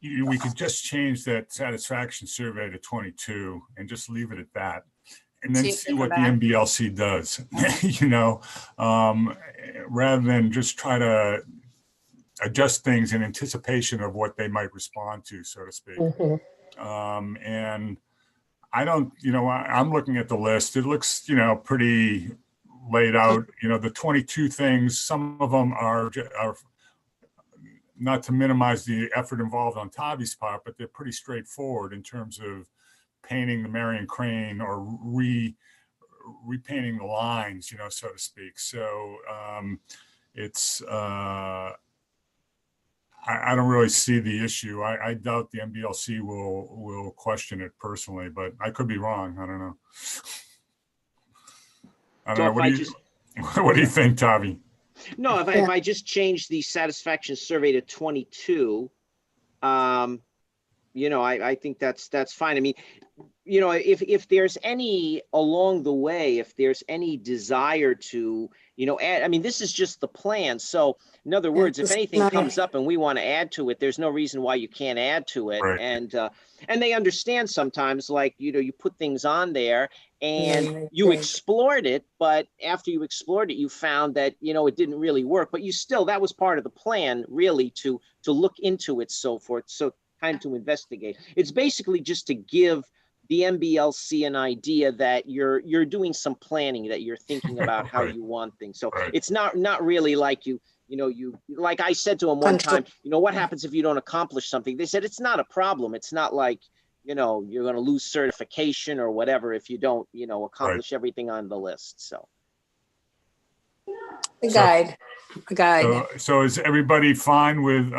we could just change that satisfaction survey to 22 and just leave it at that, and then see what the MBLC does, rather than just try to adjust things in anticipation of what they might respond to, so to speak. And I don't, I'm looking at the list. It looks, pretty laid out. The 22 things, some of them are not to minimize the effort involved on Tavi's part, but they're pretty straightforward in terms of painting the Marion Crane or repainting the lines, so to speak. So it's, I don't really see the issue. I doubt the MBLC will question it personally, but I could be wrong. I don't know. What do you think, Tavi? No, if I just change the satisfaction survey to 22, I think that's fine. I mean, you know, if there's any along the way, if there's any desire to, you know, add, I mean, this is just the plan. So in other words, if anything comes up and we want to add to it, there's no reason why you can't add to it. Right. And they understand sometimes, like, you know, you put things on there and you explored it, but after you explored it, you found that, you know, it didn't really work, but you still, that was part of the plan, really, to look into it, so forth. So time to investigate. It's basically just to give the MBLC an idea that you're doing some planning, that you're thinking about how Right. you want things. So Right. it's not really like you know, like I said to him one time, you know, what happens if you don't accomplish something? They said, it's not a problem. It's not like, you know, you're going to lose certification or whatever if you don't, you know, accomplish everything on the list. So. A guide. So is everybody fine with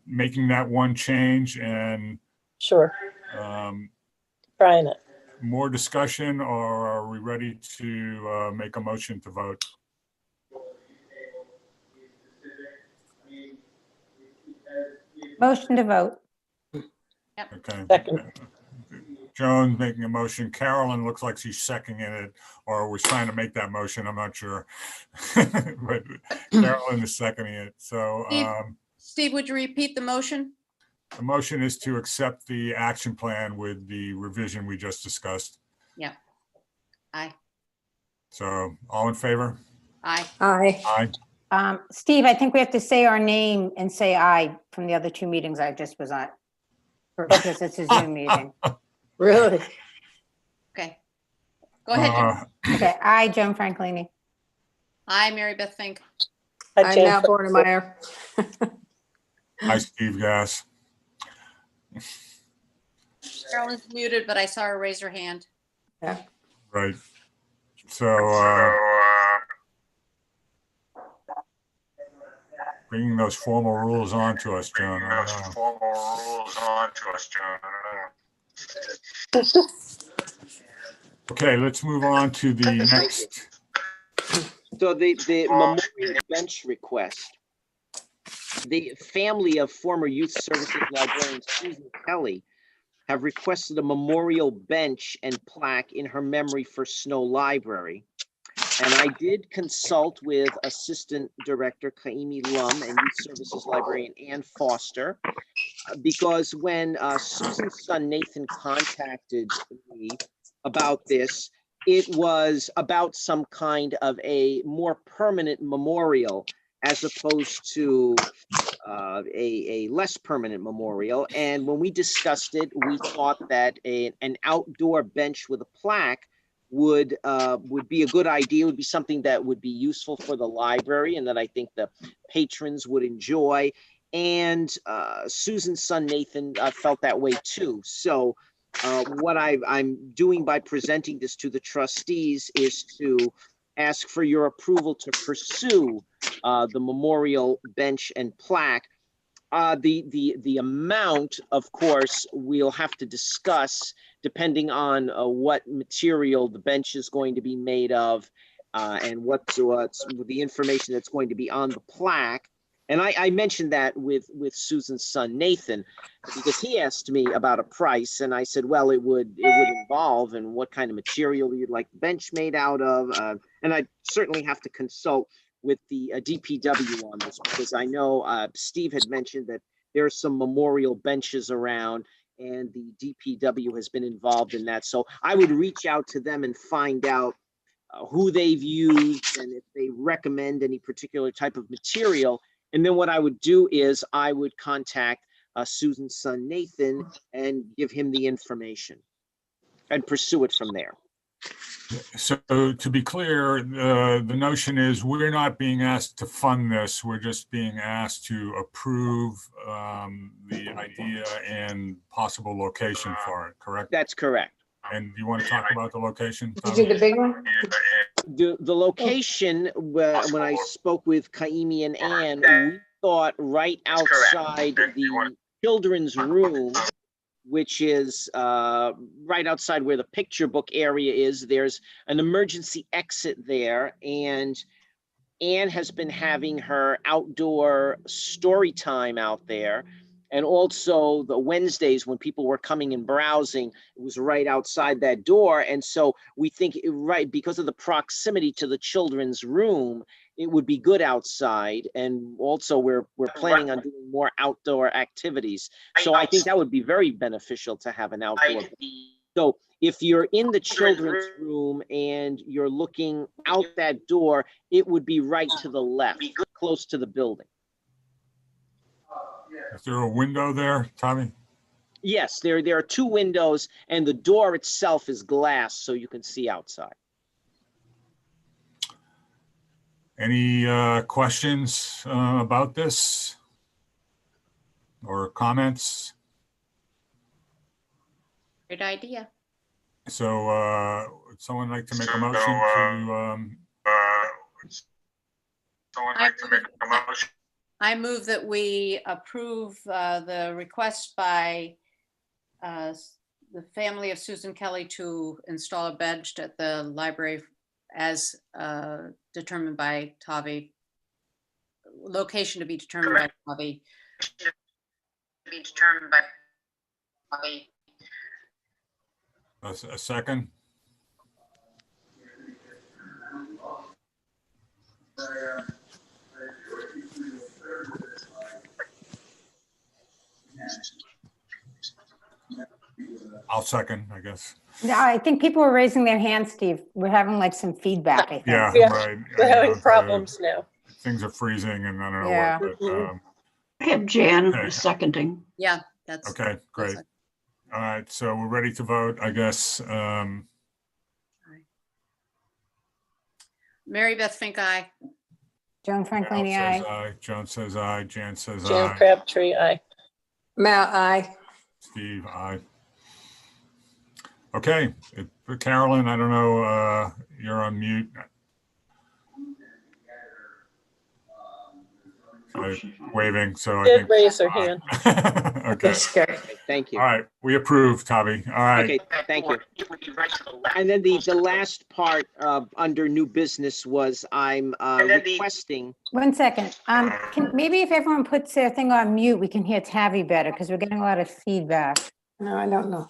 making that one change and Sure. um, Trying it. more discussion, or are we ready to make a motion to vote? Motion to vote. Okay. Second. Joan making a motion. Carolyn looks like she's seconding it or was trying to make that motion. I'm not sure. But Carolyn is seconding it. So Steve, would you repeat the motion? the motion is to accept the action plan with the revision we just discussed. Yeah. Aye. So all in favor? Aye. Aye. Steve, I think we have to say our name and say aye from the other two meetings I just was on. Because it's a Zoom meeting. Really? Okay. Go ahead, Jim. Okay, aye, Joan Franklini. Aye, Mary Beth Fink. I'm Jane Matt Francis. Bornemeyer. Hi, Steve Gass. Carolyn's muted, but I saw her raise her hand. Yeah. Right. So bringing those formal rules on to us, Joan. Okay, let's move on to the next. So the memorial bench request, the family of former youth services librarian Susan Kelly have requested a memorial bench and plaque in her memory for Snow Library. And I did consult with Assistant Director Kaimi Lum and Youth Services Librarian Ann Foster, because when Susan's son Nathan contacted me about this, it was about some kind of a more permanent memorial as opposed to a less permanent memorial. And when we discussed it, we thought that an outdoor bench with a plaque would be a good idea, would be something that would be useful for the library and that I think the patrons would enjoy. And Susan's son Nathan felt that way too. So what I'm doing by presenting this to the trustees is to ask for your approval to pursue the memorial bench and plaque. The amount, of course, we'll have to discuss depending on what material the bench is going to be made of and what's the information that's going to be on the plaque. And I mentioned that with Susan's son, Nathan, because he asked me about a price. And I said, well, it would involve and what kind of material you'd like the bench made out of. And I certainly have to consult with the DPW on this, because I know Steve had mentioned that there are some memorial benches around and the DPW has been involved in that. So I would reach out to them and find out who they've used and if they recommend any particular type of material. And then what I would do is I would contact Susan's son, Nathan, and give him the information and pursue it from there. So to be clear, the notion is we're not being asked to fund this. We're just being asked to approve the idea and possible location for it, correct? That's correct. And you want to talk about the location? Did you do the big one? The location, when I spoke with Kaimi and Ann, we thought right outside the children's room, which is right outside where the picture book area is. There's an emergency exit there, and Anne has been having her outdoor story time out there. And also the Wednesdays when people were coming and browsing, it was right outside that door. And so we think, right, because of the proximity to the children's room, it would be good outside. And also we're planning on doing more outdoor activities. So I think that would be very beneficial to have an outdoor. So if you're in the children's room and you're looking out that door, it would be right to the left, close to the building. Is there a window there, Tommy? Yes, there are two windows and the door itself is glass so you can see outside. Any questions about this or comments? Great idea. So would someone like to make a motion to I move that we approve the request by the family of Susan Kelly to install a bench at the library as determined by Tavi. Location to be determined by Tavi. a second? I'll second, I guess. No, I think people are raising their hands, Steve. We're having like some feedback, I think. Yeah, Yeah, right. We're I having know, problems now. things are freezing and I don't know Yeah. what, but, I have Jan Okay. seconding. Yeah, that's. okay, great. All right, so we're ready to vote, I guess. Mary Beth Fink, aye. Joan Al Franklini, says aye. aye, Joan says aye, Jan says Jan aye, Crabtree, aye. Mal, aye. Steve, aye. Okay, Carolyn, I don't know, you're on mute. Waving, so I Did think. raise her hand. Okay, That's good. Okay, thank you. all right, we approve, Tavi. All right. Okay, thank you. And then the last part under new business was I'm requesting. 1 second. Maybe if everyone puts their thing on mute, we can hear Tavi better because we're getting a lot of feedback. No, I don't know.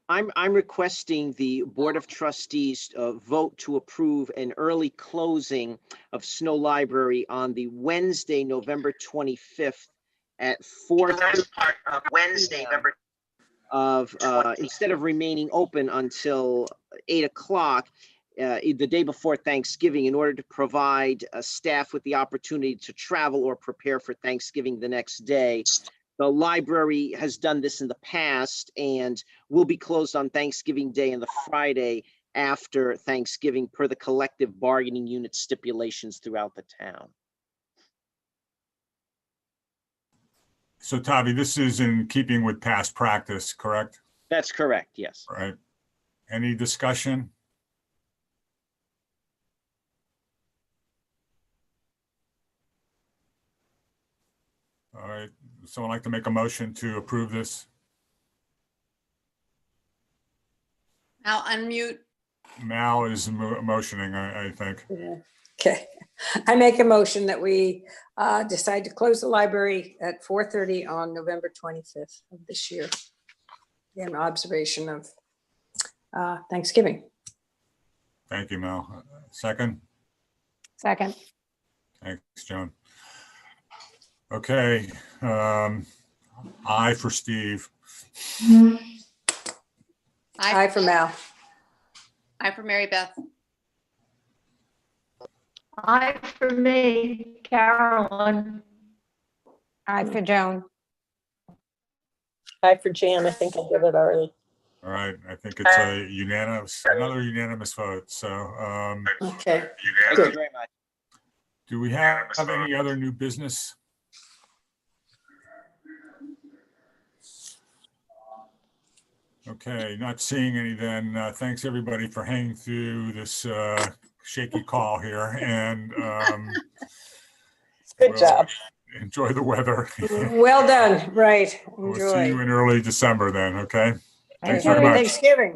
I'm requesting the Board of Trustees vote to approve an early closing of Snow Library on the Wednesday, November 25th at 4:30 instead of remaining open until 8 o'clock the day before Thanksgiving, in order to provide staff with the opportunity to travel or prepare for Thanksgiving the next day. The library has done this in the past and will be closed on Thanksgiving Day and the Friday after Thanksgiving per the collective bargaining unit stipulations throughout the town. So Tavi, this is in keeping with past practice, correct? That's correct, yes. Right. Any discussion? All right, someone like to make a motion to approve this? I'll unmute. Mal is motioning, I think. Yeah. Okay. I make a motion that we decide to close the library at 4:30 on November 25th of this year in observation of Thanksgiving. Thank you, Mal. Second? Second. Thanks, Joan. Okay, aye for Steve. Aye for Mal. Aye for Mary Beth. Aye for me, Carolyn. Aye for Joan. Aye for Jan. I think I did it already. All right, I think it's a unanimous, another unanimous vote. So, Okay. Thank you very much. do we have any other new business? Okay, not seeing any then. Thanks everybody for hanging through this shaky call here, and Good job. enjoy the weather. Well done. Right. We'll see Enjoy. you in early December then, okay? Thanks Happy very much. Thanksgiving.